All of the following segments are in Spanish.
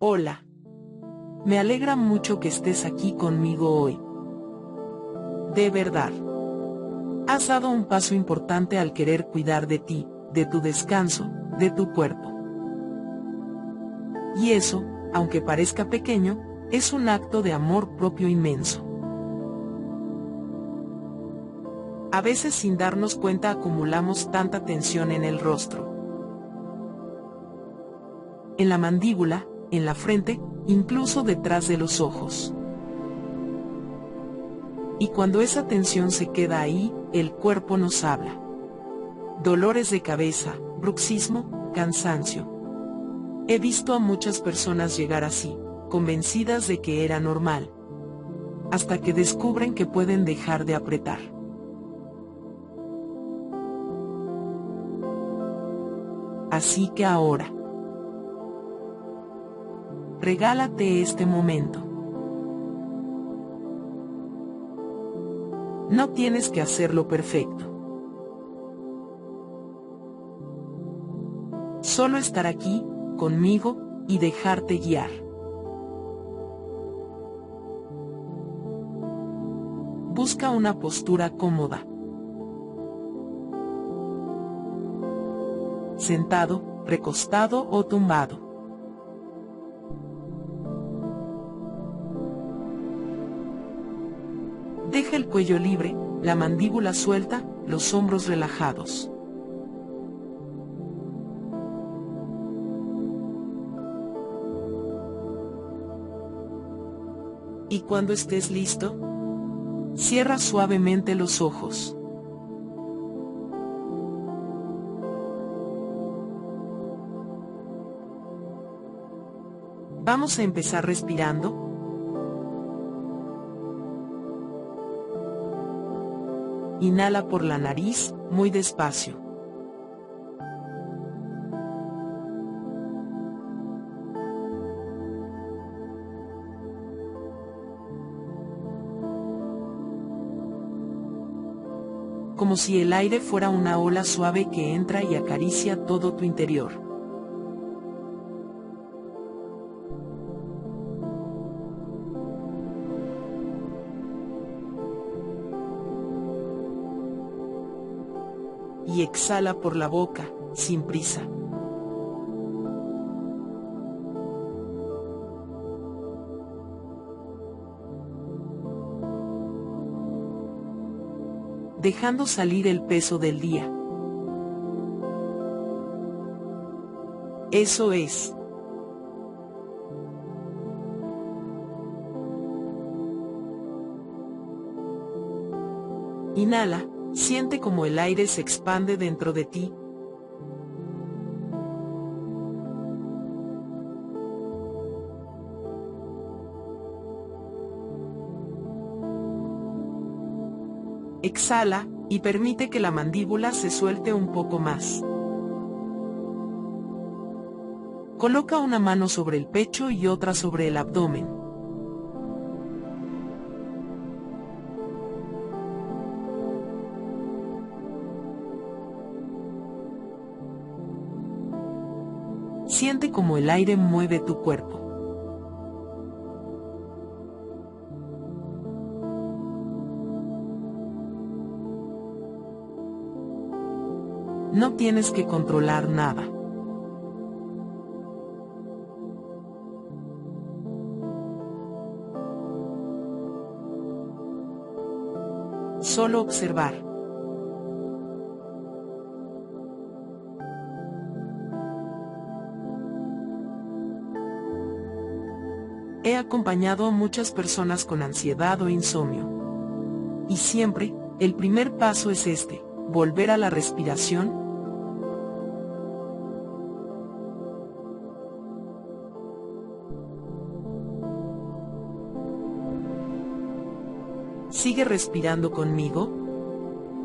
Hola. Me alegra mucho que estés aquí conmigo hoy. De verdad. Has dado un paso importante al querer cuidar de ti, de tu descanso, de tu cuerpo. Y eso, aunque parezca pequeño, es un acto de amor propio inmenso. A veces sin darnos cuenta acumulamos tanta tensión en el rostro, en la mandíbula, en la frente, incluso detrás de los ojos. Y cuando esa tensión se queda ahí, el cuerpo nos habla. Dolores de cabeza, bruxismo, cansancio. He visto a muchas personas llegar así, convencidas de que era normal, hasta que descubren que pueden dejar de apretar. Así que ahora, regálate este momento. No tienes que hacerlo perfecto. Solo estar aquí, conmigo, y dejarte guiar. Busca una postura cómoda. Sentado, recostado o tumbado. Deja el cuello libre, la mandíbula suelta, los hombros relajados. Y cuando estés listo, cierra suavemente los ojos. Vamos a empezar respirando. Inhala por la nariz, muy despacio. Como si el aire fuera una ola suave que entra y acaricia todo tu interior. Y exhala por la boca, sin prisa. Dejando salir el peso del día. Eso es. Inhala, siente como el aire se expande dentro de ti. Exhala, y permite que la mandíbula se suelte un poco más. Coloca una mano sobre el pecho y otra sobre el abdomen. Siente como el aire mueve tu cuerpo. No tienes que controlar nada. Solo observar. He acompañado a muchas personas con ansiedad o insomnio. Y siempre, el primer paso es este, volver a la respiración. Sigue respirando conmigo.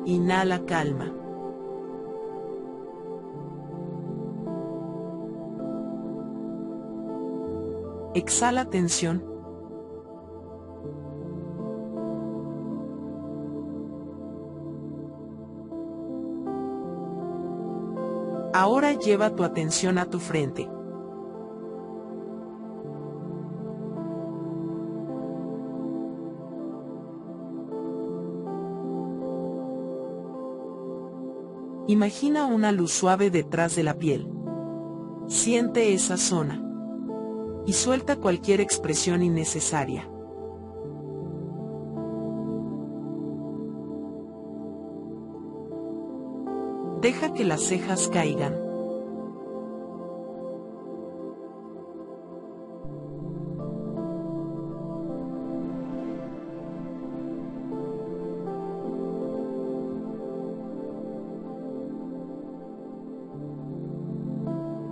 Inhala calma. Exhala tensión. Ahora lleva tu atención a tu frente. Imagina una luz suave detrás de la piel. Siente esa zona. Y suelta cualquier expresión innecesaria. Deja que las cejas caigan.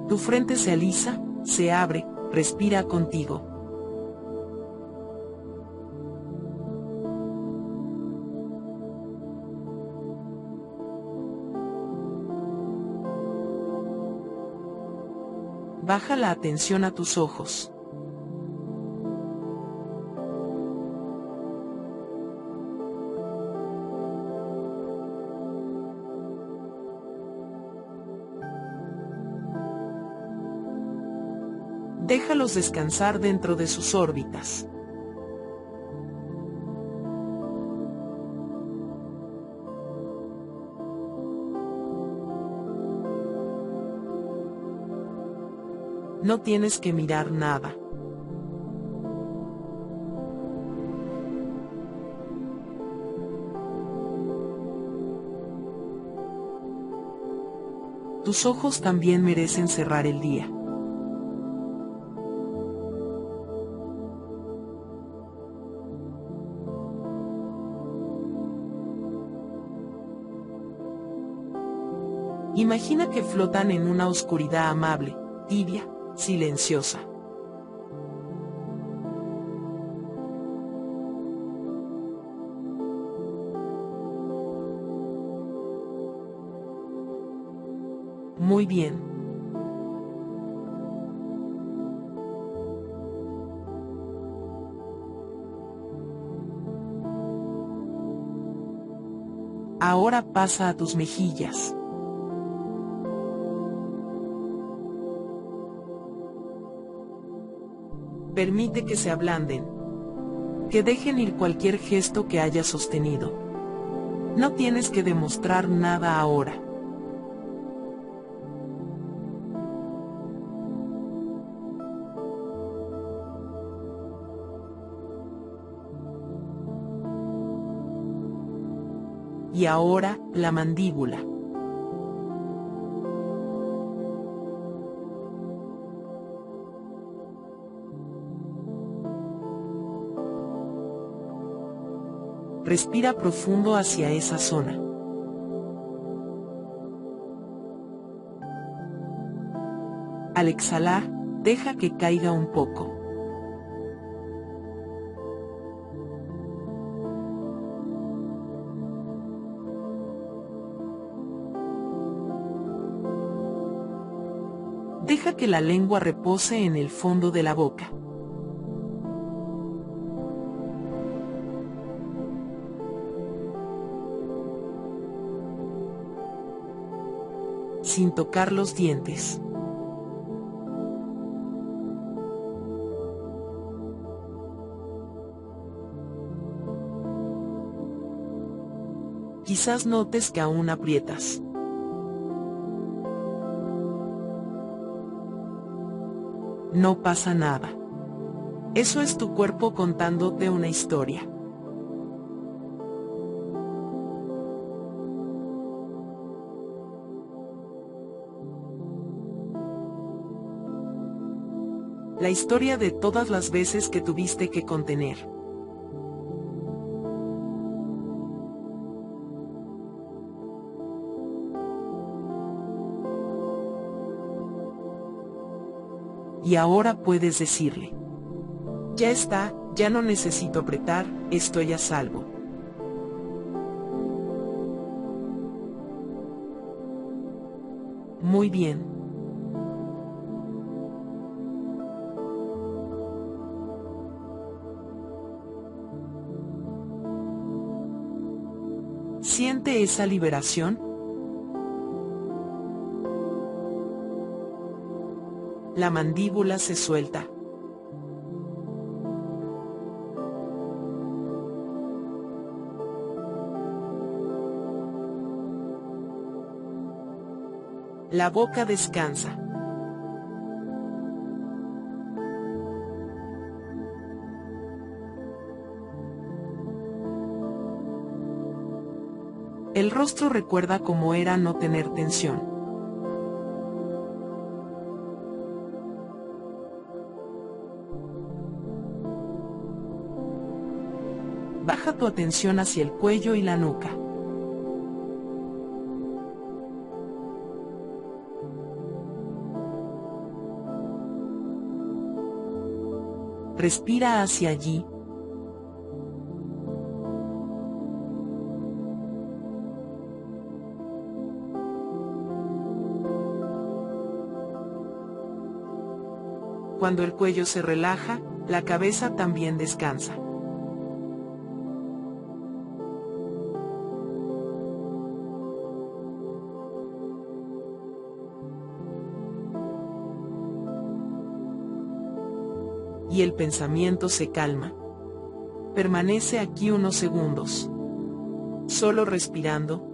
Tu frente se alisa, se abre, respira contigo. Baja la atención a tus ojos. Déjalos descansar dentro de sus órbitas. No tienes que mirar nada. Tus ojos también merecen cerrar el día. Imagina que flotan en una oscuridad amable, tibia, silenciosa. Muy bien. Ahora pasa a tus mejillas. Permite que se ablanden. Que dejen ir cualquier gesto que hayas sostenido. No tienes que demostrar nada ahora. Y ahora, la mandíbula. Respira profundo hacia esa zona. Al exhalar, deja que caiga un poco. Deja que la lengua repose en el fondo de la boca. Sin tocar los dientes. Quizás notes que aún aprietas. No pasa nada. Eso es tu cuerpo contándote una historia. La historia de todas las veces que tuviste que contener. Y ahora puedes decirle: ya está, ya no necesito apretar, estoy a salvo. Muy bien. ¿Siente esa liberación? La mandíbula se suelta. La boca descansa. El rostro recuerda cómo era no tener tensión. Baja tu atención hacia el cuello y la nuca. Respira hacia allí. Cuando el cuello se relaja, la cabeza también descansa. Y el pensamiento se calma. Permanece aquí unos segundos. Solo respirando.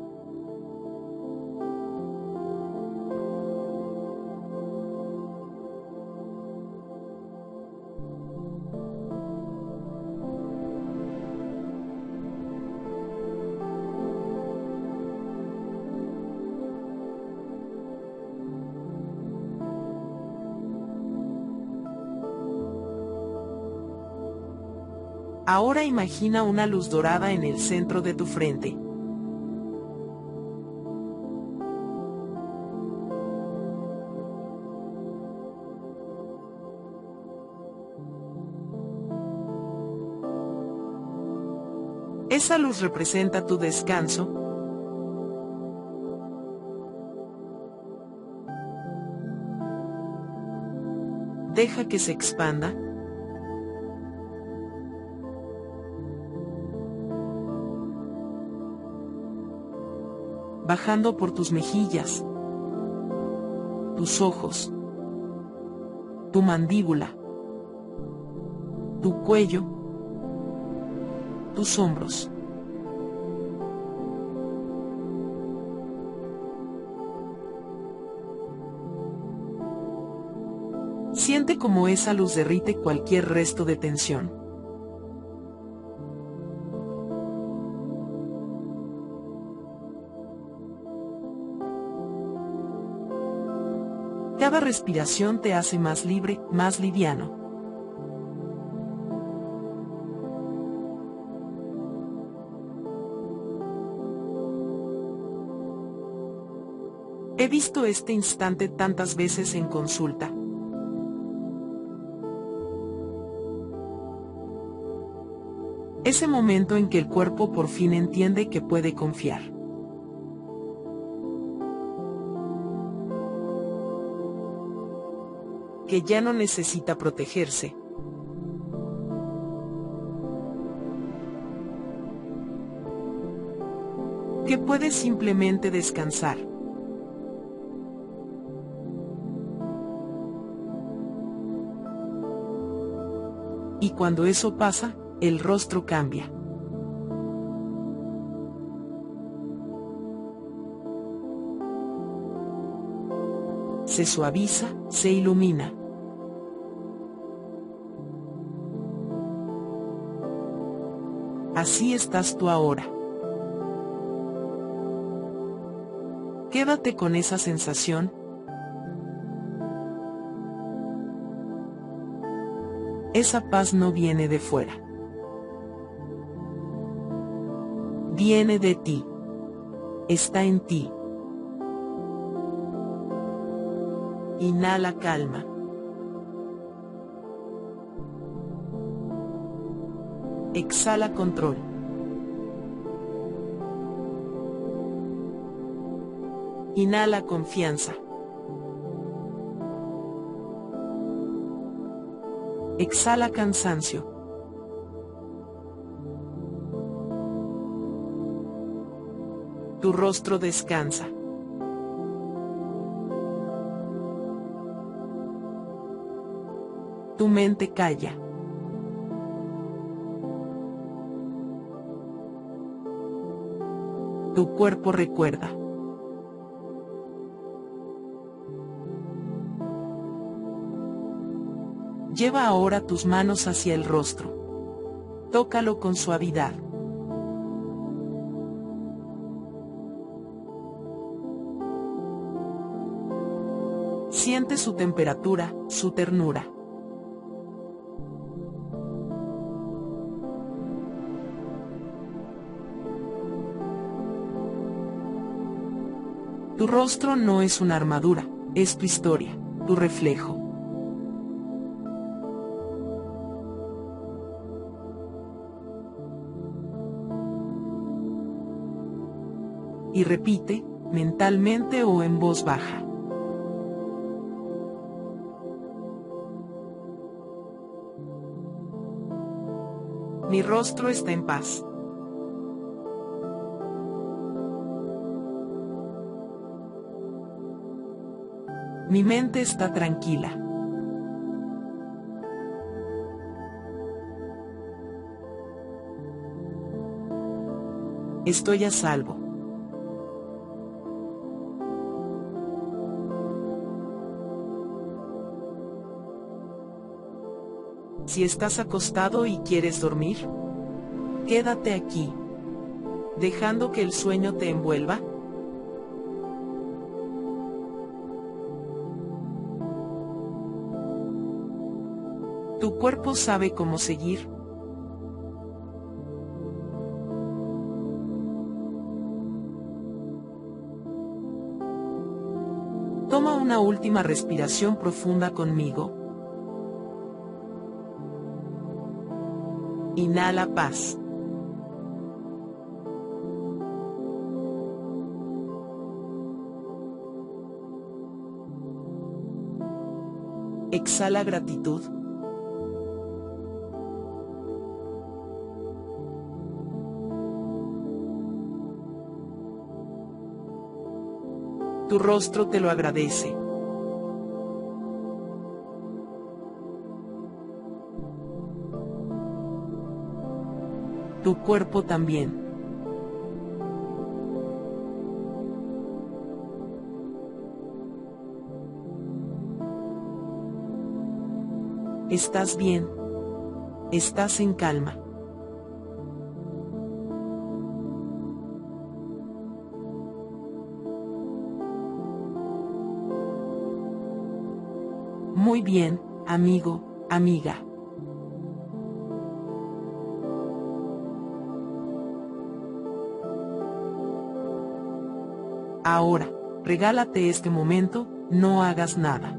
Ahora imagina una luz dorada en el centro de tu frente. Esa luz representa tu descanso. Deja que se expanda. Bajando por tus mejillas, tus ojos, tu mandíbula, tu cuello, tus hombros. Siente cómo esa luz derrite cualquier resto de tensión. Cada respiración te hace más libre, más liviano. He visto este instante tantas veces en consulta. Ese momento en que el cuerpo por fin entiende que puede confiar. Que ya no necesita protegerse. Que puede simplemente descansar. Y cuando eso pasa, el rostro cambia. Se suaviza, se ilumina. Así estás tú ahora. Quédate con esa sensación. Esa paz no viene de fuera. Viene de ti. Está en ti. Inhala calma. Exhala control. Inhala confianza. Exhala cansancio. Tu rostro descansa. Tu mente calla. Tu cuerpo recuerda. Lleva ahora tus manos hacia el rostro. Tócalo con suavidad. Siente su temperatura, su ternura. Tu rostro no es una armadura, es tu historia, tu reflejo. Y repite, mentalmente o en voz baja. Mi rostro está en paz. Mi mente está tranquila. Estoy a salvo. Si estás acostado y quieres dormir, quédate aquí, dejando que el sueño te envuelva. Tu cuerpo sabe cómo seguir. Toma una última respiración profunda conmigo. Inhala paz. Exhala gratitud. Tu rostro te lo agradece. Tu cuerpo también. Estás bien. Estás en calma. Muy bien, amigo, amiga. Ahora, regálate este momento, no hagas nada.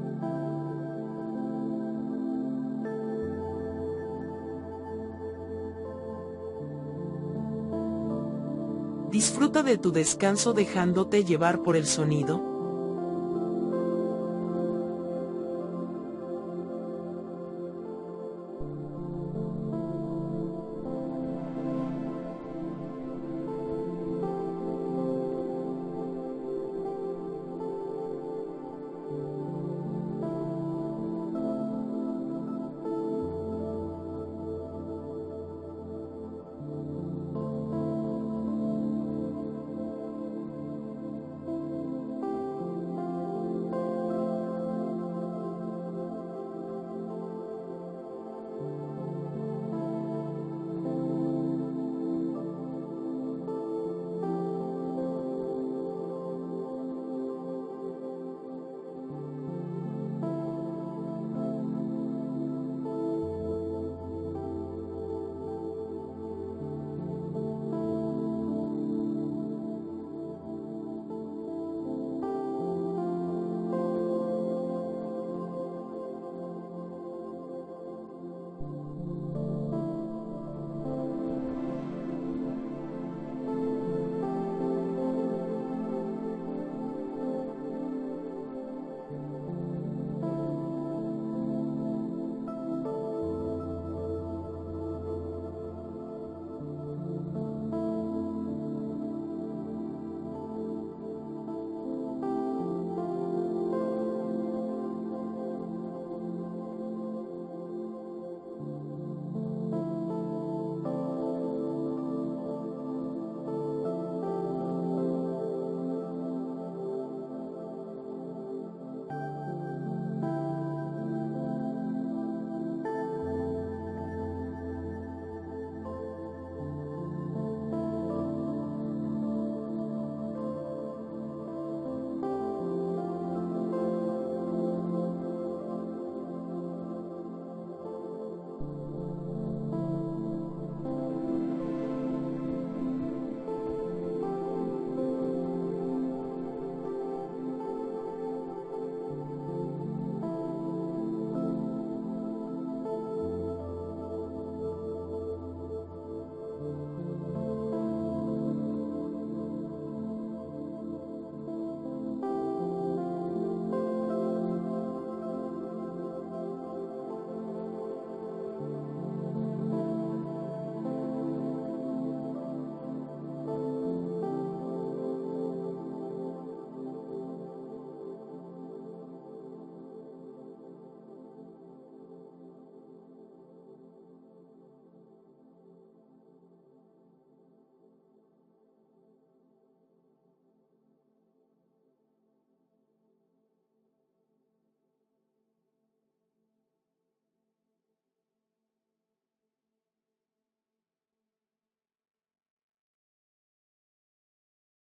Disfruta de tu descanso dejándote llevar por el sonido,